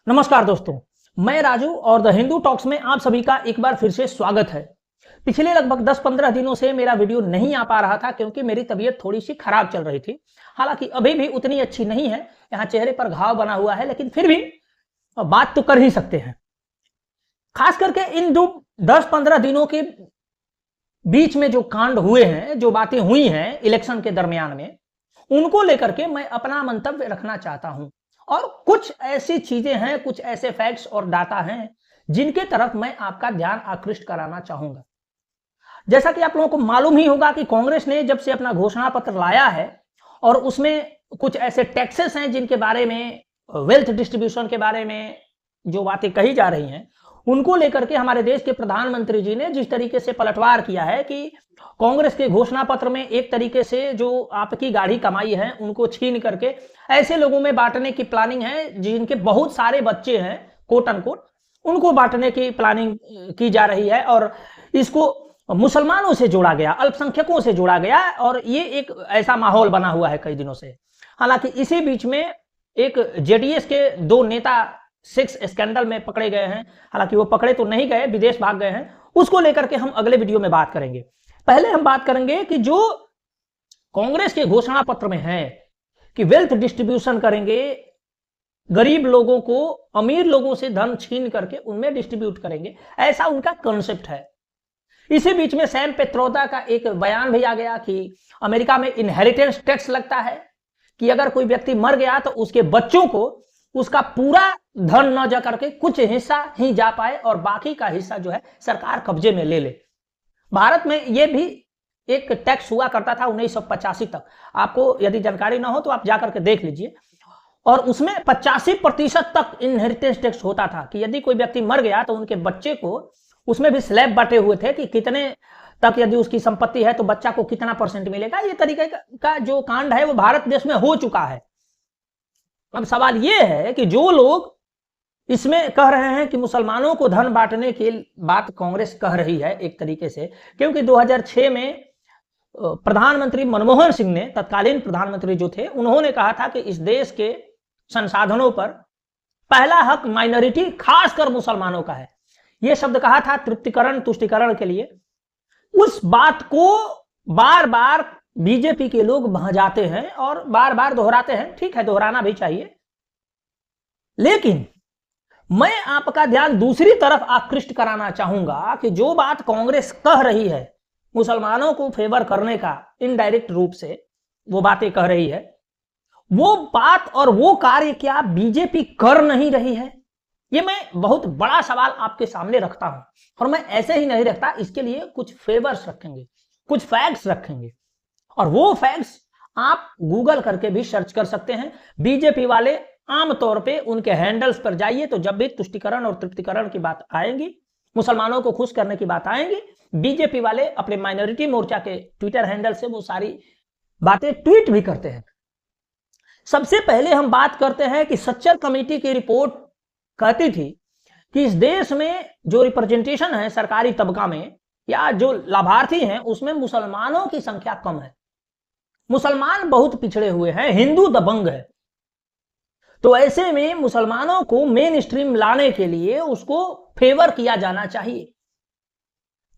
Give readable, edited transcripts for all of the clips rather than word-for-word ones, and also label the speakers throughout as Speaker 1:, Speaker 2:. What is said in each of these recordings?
Speaker 1: नमस्कार दोस्तों, मैं राजू और द हिंदू टॉक्स में आप सभी का एक बार फिर से स्वागत है। पिछले लगभग 10-15 दिनों से मेरा वीडियो नहीं आ पा रहा था क्योंकि मेरी तबीयत थोड़ी सी खराब चल रही थी। हालांकि अभी भी उतनी अच्छी नहीं है, यहाँ चेहरे पर घाव बना हुआ है, लेकिन फिर भी बात तो कर ही सकते हैं। खास करके इन 10-15 दिनों के बीच में जो कांड हुए हैं, जो बातें हुई हैं इलेक्शन के दरमियान में, उनको लेकर के मैं अपना मंतव्य रखना चाहता हूं। और कुछ ऐसी चीजें हैं, कुछ ऐसे फैक्ट्स और डाटा हैं जिनके तरफ मैं आपका ध्यान आकृष्ट कराना चाहूंगा। जैसा कि आप लोगों को मालूम ही होगा कि कांग्रेस ने जब से अपना घोषणा पत्र लाया है और उसमें कुछ ऐसे टैक्सेस हैं जिनके बारे में, वेल्थ डिस्ट्रीब्यूशन के बारे में जो बातें कही जा रही हैं, उनको लेकर के हमारे देश के प्रधानमंत्री जी ने जिस तरीके से पलटवार किया है कि कांग्रेस के घोषणा पत्र में एक तरीके से जो आपकी गाढ़ी कमाई है उनको छीन करके ऐसे लोगों में बांटने की प्लानिंग है जिनके बहुत सारे बच्चे हैं, कोट अनकोट, उनको बांटने की प्लानिंग की जा रही है। और इसको मुसलमानों से जोड़ा गया, अल्पसंख्यकों से जोड़ा गया, और ये एक ऐसा माहौल बना हुआ है कई दिनों से। हालांकि इसी बीच में एक जेडीएस के 2 नेता सेक्स स्कैंडल में पकड़े गए हैं। हालांकि वो पकड़े तो नहीं गए, विदेश भाग गए हैं। उसको लेकर के हम अगले वीडियो में बात करेंगे। पहले हम बात करेंगे कि जो कांग्रेस के घोषणा पत्र में है कि वेल्थ डिस्ट्रीब्यूशन करेंगे, गरीब लोगों को अमीर लोगों से धन छीन करके उनमें डिस्ट्रीब्यूट करेंगे, ऐसा उनका कॉन्सेप्ट है। इसी बीच में सैम पेत्रोदा का एक बयान भी आ गया कि अमेरिका में इनहेरिटेंस टैक्स लगता है कि अगर कोई व्यक्ति मर गया तो उसके बच्चों को उसका पूरा धन न जा करके कुछ हिस्सा ही जा पाए और बाकी का हिस्सा जो है सरकार कब्जे में ले ले। भारत में यह भी एक टैक्स हुआ करता था 1985 तक। आपको यदि जानकारी ना हो तो आप जाकर के देख लीजिए। और उसमें 85% तक इनहेरिटेंस टैक्स होता था कि यदि कोई व्यक्ति मर गया तो उनके बच्चे को, उसमें भी स्लैब बांटे हुए थे कि कितने तक यदि उसकी संपत्ति है तो बच्चा को कितना % मिलेगा। ये तरीके का जो कांड है वो भारत देश में हो चुका है। अब सवाल ये है कि जो लोग इसमें कह रहे हैं कि मुसलमानों को धन बांटने की बात कांग्रेस कह रही है एक तरीके से, क्योंकि 2006 में प्रधानमंत्री मनमोहन सिंह ने, तत्कालीन प्रधानमंत्री जो थे, उन्होंने कहा था कि इस देश के संसाधनों पर पहला हक माइनॉरिटी खासकर मुसलमानों का है। यह शब्द कहा था तृप्तिकरण, तुष्टिकरण के लिए। उस बात को बार बार बीजेपी के लोग भजाते हैं और बार बार दोहराते हैं। ठीक है, दोहराना भी चाहिए, लेकिन मैं आपका ध्यान दूसरी तरफ आकृष्ट कराना चाहूंगा कि जो बात कांग्रेस कह रही है मुसलमानों को फेवर करने का, इनडायरेक्ट रूप से वो बातें कह रही है, वो बात और वो कार्य क्या बीजेपी कर नहीं रही है? ये मैं बहुत बड़ा सवाल आपके सामने रखता हूं। और मैं ऐसे ही नहीं रखता, इसके लिए कुछ फेवर्स रखेंगे, कुछ फैक्ट्स रखेंगे। और वो फैक्ट्स आप गूगल करके भी सर्च कर सकते हैं। बीजेपी वाले आमतौर पे उनके हैंडल्स पर जाइए तो जब भी तुष्टिकरण और तृप्तिकरण की बात आएंगी, मुसलमानों को खुश करने की बात आएंगी, बीजेपी वाले अपने माइनॉरिटी मोर्चा के ट्विटर हैंडल से वो सारी बातें ट्वीट भी करते हैं। सबसे पहले हम बात करते हैं कि सच्चर कमेटी की रिपोर्ट कहती थी कि इस देश में जो रिप्रेजेंटेशन है सरकारी तबका में या जो लाभार्थी हैं उसमें मुसलमानों की संख्या कम है। मुसलमान बहुत पिछड़े हुए हैं, हिंदू दबंग है। तो ऐसे में मुसलमानों को मेन स्ट्रीम लाने के लिए उसको फेवर किया जाना चाहिए।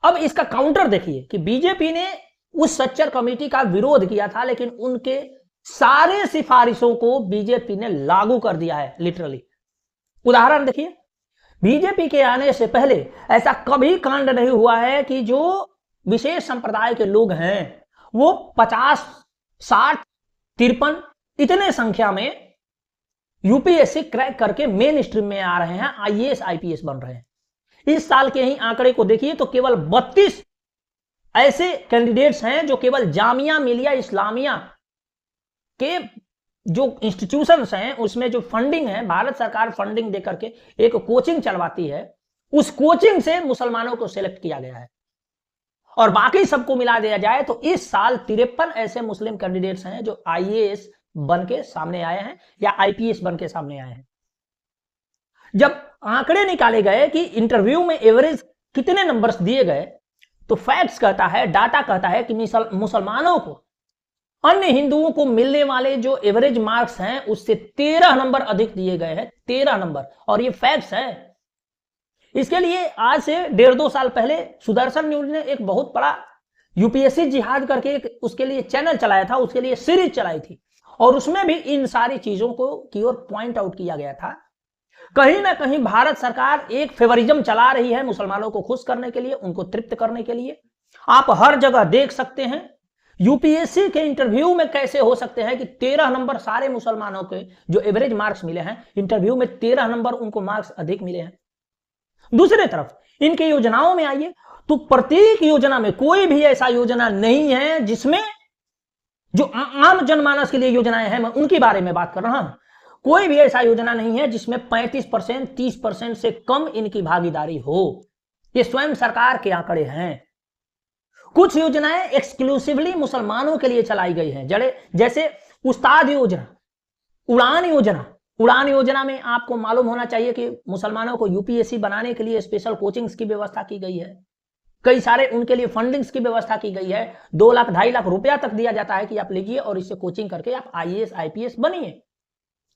Speaker 1: अब इसका काउंटर देखिए कि बीजेपी ने उस सच्चर कमेटी का विरोध किया था, लेकिन उनके सारे सिफारिशों को बीजेपी ने लागू कर दिया है लिटरली। उदाहरण देखिए, बीजेपी के आने से पहले ऐसा कभी कांड नहीं हुआ है कि जो विशेष संप्रदाय के लोग हैं वो 50, 60, 53 इतने संख्या में यूपीएससी क्रैक करके मेन स्ट्रीम में आ रहे हैं, आईएएस आईपीएस बन रहे हैं। इस साल के ही आंकड़े को देखिए तो केवल 32 ऐसे कैंडिडेट्स हैं जो केवल जामिया मिलिया इस्लामिया के जो इंस्टीट्यूशंस हैं उसमें जो फंडिंग है, भारत सरकार फंडिंग देकर के एक कोचिंग चलवाती है, उस कोचिंग से मुसलमानों को सिलेक्ट किया गया है। और बाकी सबको मिला दिया जाए तो इस साल 53 ऐसे मुस्लिम कैंडिडेट्स हैं जो आईएएस बन के सामने आए हैं या आईपीएस बन के सामने आए हैं। जब आंकड़े निकाले गए कि इंटरव्यू में एवरेज कितने नंबर्स दिए गए, तो फैक्ट्स कहता है, डाटा कहता है कि मुसलमानों को अन्य हिंदुओं को मिलने वाले जो एवरेज मार्क्स हैं उससे 13 नंबर अधिक दिए गए हैं, 13 नंबर, और ये फैक्ट्स है। इसके लिए आज से 1.5-2 साल पहले सुदर्शन न्यूज ने एक बहुत बड़ा यूपीएससी जिहाद करके एक उसके लिए चैनल चलाया था, उसके लिए सीरीज चलाई थी, और उसमें भी इन सारी चीजों को की ओर पॉइंट आउट किया गया था। कहीं ना कहीं भारत सरकार एक फेवरिज्म चला रही है मुसलमानों को खुश करने के लिए, उनको तृप्त करने के लिए। आप हर जगह देख सकते हैं यूपीएससी के इंटरव्यू में कैसे हो सकते हैं कि 13 नंबर सारे मुसलमानों के जो एवरेज मार्क्स मिले हैं, इंटरव्यू में 13 नंबर उनको मार्क्स अधिक मिले हैं। दूसरी तरफ इनके योजनाओं में आइए तो प्रत्येक योजना में कोई भी ऐसा योजना नहीं है जिसमें, जो आम जनमानस के लिए योजनाएं हैं मैं उनके बारे में बात कर रहा हूं, कोई भी ऐसा योजना नहीं है जिसमें 35%, 30% से कम इनकी भागीदारी हो। ये स्वयं सरकार के आंकड़े हैं। कुछ योजनाएं एक्सक्लूसिवली मुसलमानों के लिए चलाई गई हैं, जैसे उस्ताद योजना, उड़ान योजना। उड़ान योजना में आपको मालूम होना चाहिए कि मुसलमानों को यूपीएससी बनाने के लिए स्पेशल कोचिंग्स की व्यवस्था की गई है, कई सारे उनके लिए फंडिंग्स की व्यवस्था की गई है। 2 लाख 2.5 लाख रुपया तक दिया जाता है कि आप लीजिए और इससे कोचिंग करके आप आईएएस आईपीएस बनिए।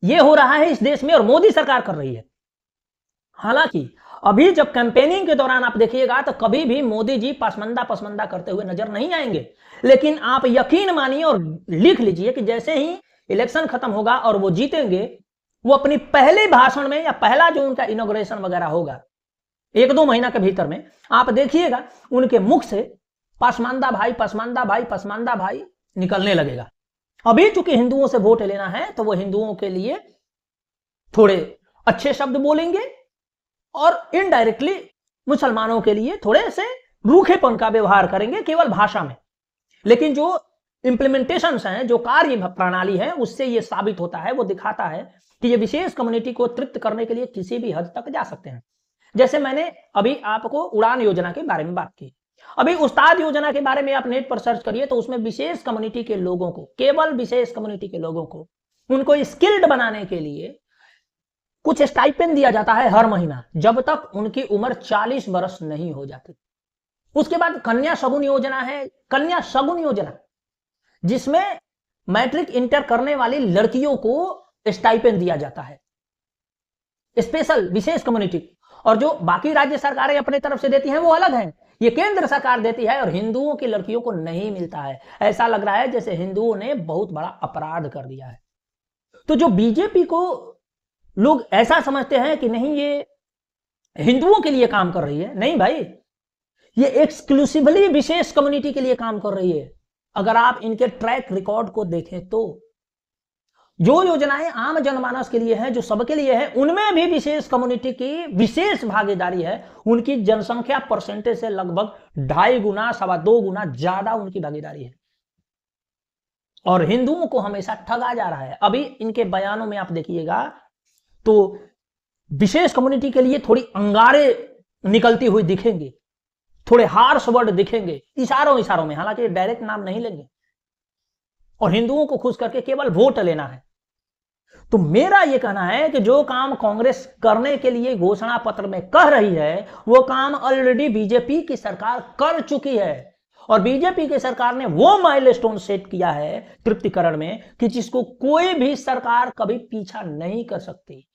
Speaker 1: ये हो रहा है इस देश में और मोदी सरकार कर रही है। हालांकि अभी जब कैंपेनिंग के दौरान आप देखिएगा तो कभी भी मोदी जी पसमंदा करते हुए नजर नहीं आएंगे, लेकिन आप यकीन मानिए और लिख लीजिए कि जैसे ही इलेक्शन खत्म होगा और वो जीतेंगे, वो अपनी पहले भाषण में या पहला जो उनका इनॉग्रेशन वगैरह होगा 1-2 महीना के भीतर में, आप देखिएगा उनके मुख से पसमानदा भाई पसमानदा भाई पसमानदा भाई निकलने लगेगा। अभी चूंकि हिंदुओं से वोट लेना है तो वो हिंदुओं के लिए थोड़े अच्छे शब्द बोलेंगे और इनडायरेक्टली मुसलमानों के लिए थोड़े से रूखेपन का व्यवहार करेंगे केवल भाषा में, लेकिन जो इंप्लीमेंटेशंस हैं, जो कार्य प्रणाली है, उससे ये साबित होता है, वो दिखाता है कि ये विशेष कम्युनिटी को तृप्त करने के लिए किसी भी हद तक जा सकते हैं। जैसे मैंने अभी आपको उड़ान योजना के बारे में बात की, अभी उस्ताद योजना के बारे में आप नेट पर सर्च करिए तो उसमें विशेष कम्युनिटी के लोगों को, केवल विशेष कम्युनिटी के लोगों को, उनको स्किल्ड बनाने के लिए कुछ स्टाइपेंड दिया जाता है हर महीना, जब तक उनकी उम्र 40 वर्ष नहीं हो जाती। उसके बाद कन्या शगुन योजना है, कन्या शगुन योजना, जिसमें मैट्रिक इंटर करने वाली लड़कियों को स्टाइपेंड दिया जाता है, स्पेशल विशेष कम्युनिटी। और जो बाकी राज्य सरकारें अपने तरफ से देती हैं वो अलग है, ये केंद्र सरकार देती है और हिंदुओं की लड़कियों को नहीं मिलता है। ऐसा लग रहा है जैसे हिंदुओं ने बहुत बड़ा अपराध कर दिया है। तो जो बीजेपी को लोग ऐसा समझते हैं कि नहीं ये हिंदुओं के लिए काम कर रही है, नहीं भाई, ये एक्सक्लूसिवली विशेष कम्युनिटी के लिए काम कर रही है। अगर आप इनके ट्रैक रिकॉर्ड को देखें तो जो योजनाएं आम जनमानस के लिए हैं, जो सबके लिए है, उनमें भी विशेष कम्युनिटी की विशेष भागीदारी है। उनकी जनसंख्या परसेंटेज से लगभग 2.5 गुना 2.25 गुना ज्यादा उनकी भागीदारी है, और हिंदुओं को हमेशा ठगा जा रहा है। अभी इनके बयानों में आप देखिएगा तो विशेष कम्युनिटी के लिए थोड़ी अंगारे निकलती हुई दिखेंगे, थोड़े हार्श वर्ड दिखेंगे इशारों में, हालांकि डायरेक्ट नाम नहीं लेंगे, और हिंदुओं को खुश करके केवल वोट लेना है। तो मेरा यह कहना है कि जो काम कांग्रेस करने के लिए घोषणा पत्र में कह रही है वो काम ऑलरेडी बीजेपी की सरकार कर चुकी है, और बीजेपी की सरकार ने वो माइलस्टोन सेट किया है तृप्तिकरण में कि जिसको कोई भी सरकार कभी पीछा नहीं कर सकती।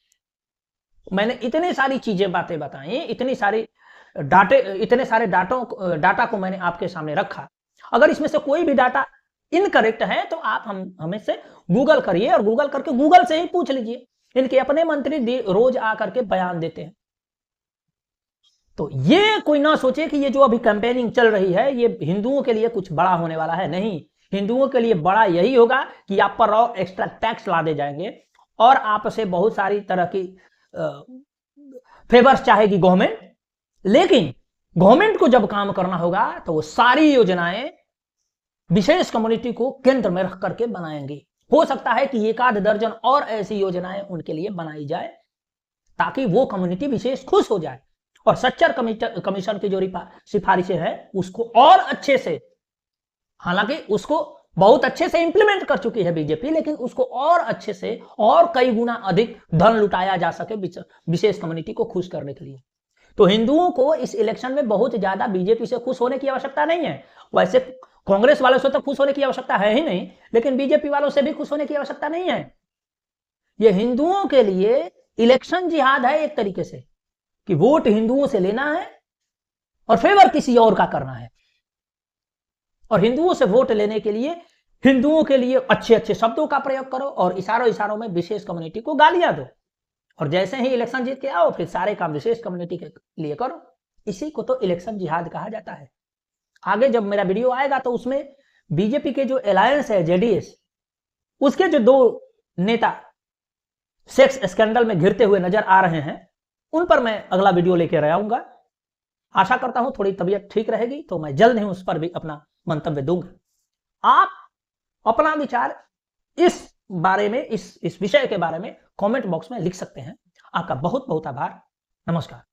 Speaker 1: मैंने इतनी सारी चीजें बातें बताई, इतने सारे डाटा को मैंने आपके सामने रखा। अगर इसमें से कोई भी डाटा इनकरेक्ट है तो आप हमें से गूगल करिए, और गूगल करके गूगल से ही पूछ लीजिए। इनके अपने मंत्री रोज आकर के बयान देते हैं। तो ये कोई ना सोचे कि ये जो अभी कैंपेनिंग चल रही है ये हिंदुओं के लिए कुछ बड़ा होने वाला है। नहीं, हिंदुओं के लिए बड़ा यही होगा कि आप पर और एक्स्ट्रा टैक्स लादे जाएंगे और आपसे बहुत सारी तरह की फेवर्स चाहेगी गवर्नमेंट। लेकिन गवर्नमेंट को जब काम करना होगा तो वो सारी योजनाएं विशेष कम्युनिटी को केंद्र में रख करके बनाएंगे। हो सकता है कि 1-8 दर्जन और ऐसी योजनाएं उनके लिए बनाई जाए ताकि वो कम्युनिटी विशेष खुश हो जाए, और सच्चर कमीशन की जो सिफारिशें हैं उसको और अच्छे से, हालांकि उसको बहुत अच्छे से इंप्लीमेंट कर चुकी है बीजेपी, लेकिन उसको और अच्छे से और कई गुना अधिक धन लुटाया जा सके विशेष कम्युनिटी को खुश करने के लिए। तो हिंदुओं को इस इलेक्शन में बहुत ज्यादा बीजेपी से खुश होने की आवश्यकता नहीं है। वैसे कांग्रेस वालों से तो खुश होने की आवश्यकता है ही नहीं, लेकिन बीजेपी वालों से भी खुश होने की आवश्यकता नहीं है। यह हिंदुओं के लिए इलेक्शन जिहाद है एक तरीके से, कि वोट हिंदुओं से लेना है और फेवर किसी और का करना है। और हिंदुओं से वोट लेने के लिए हिंदुओं के लिए अच्छे अच्छे शब्दों का प्रयोग करो और इशारों इशारों में विशेष कम्युनिटी को गालियां दो, और जैसे ही इलेक्शन जीत के आओ फिर सारे काम विशेष कम्युनिटी के लिए करो। इसी को तो इलेक्शन जिहाद कहा जाता है। आगे जब मेरा वीडियो आएगा तो उसमें बीजेपी के जो अलायंस है जेडीएस, उसके जो 2 नेता सेक्स स्कैंडल में घिरते हुए नजर आ रहे हैं, उन पर मैं अगला वीडियो लेकर आऊंगा। आशा करता हूं थोड़ी तबीयत ठीक रहेगी तो मैं जल्द ही उस पर भी अपना मंतव्य दूंगा। आप अपना विचार इस बारे में, इस विषय के बारे में कमेंट बॉक्स में लिख सकते हैं। आपका बहुत बहुत आभार। नमस्कार।